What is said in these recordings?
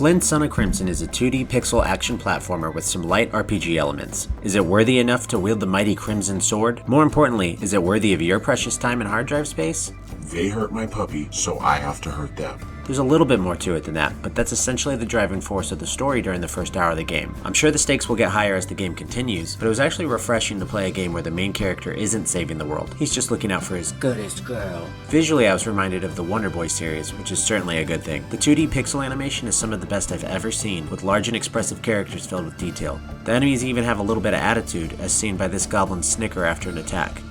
Flynn, Son of Crimson is a 2D pixel action platformer with some light RPG elements. Is it worthy enough to wield the mighty Crimson Sword? More importantly, is it worthy of your precious time and hard drive space? They hurt my puppy, so I have to hurt them. There's a little bit more to it than that, but that's essentially the driving force of the story during the first hour of the game. I'm sure the stakes will get higher as the game continues, but it was actually refreshing to play a game where the main character isn't saving the world. He's just looking out for his goodest girl. Visually, I was reminded of the Wonder Boy series, which is certainly a good thing. The 2D pixel animation is some of the best I've ever seen, with large and expressive characters filled with detail. The enemies even have a little bit of attitude, as seen by this goblin's snicker after an attack.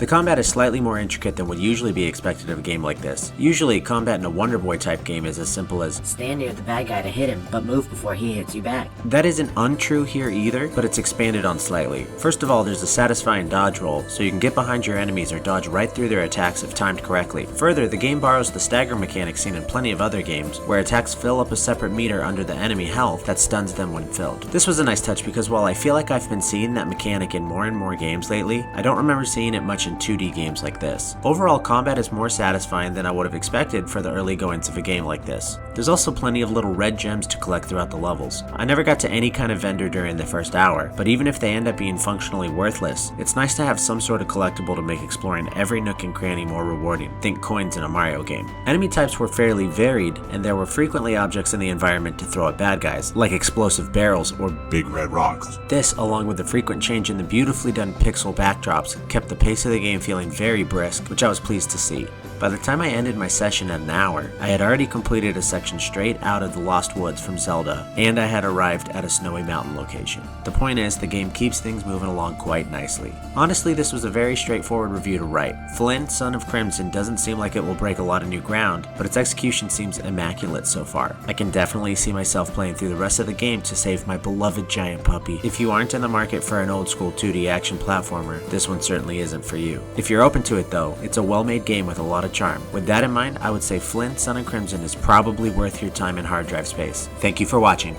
The combat is slightly more intricate than would usually be expected of a game like this. Usually, combat in a Wonder Boy type game is as simple as stand near the bad guy to hit him, but move before he hits you back. That isn't untrue here either, but it's expanded on slightly. First of all, there's a satisfying dodge roll, so you can get behind your enemies or dodge right through their attacks if timed correctly. Further, the game borrows the stagger mechanic seen in plenty of other games, where attacks fill up a separate meter under the enemy health that stuns them when filled. This was a nice touch because while I feel like I've been seeing that mechanic in more and more games lately, I don't remember seeing it much in 2D games like this. Overall, combat is more satisfying than I would have expected for the early goings of a game like this. There's also plenty of little red gems to collect throughout the levels. I never got to any kind of vendor during the first hour, but even if they end up being functionally worthless, it's nice to have some sort of collectible to make exploring every nook and cranny more rewarding. Think coins in a Mario game. Enemy types were fairly varied, and there were frequently objects in the environment to throw at bad guys, like explosive barrels or big red rocks. This, along with the frequent change in the beautifully done pixel backdrops, kept the pace of the game feeling very brisk, which I was pleased to see. By the time I ended my session at an hour, I had already completed a section straight out of the Lost Woods from Zelda, and I had arrived at a snowy mountain location. The point is, the game keeps things moving along quite nicely. Honestly, this was a very straightforward review to write. Flynn, Son of Crimson doesn't seem like it will break a lot of new ground, but its execution seems immaculate so far. I can definitely see myself playing through the rest of the game to save my beloved giant puppy. If you aren't in the market for an old school 2D action platformer, this one certainly isn't for you. If you're open to it though, it's a well-made game with a lot of charm. With that in mind, I would say Flynn, Son of Crimson is probably worth your time and hard drive space. Thank you for watching.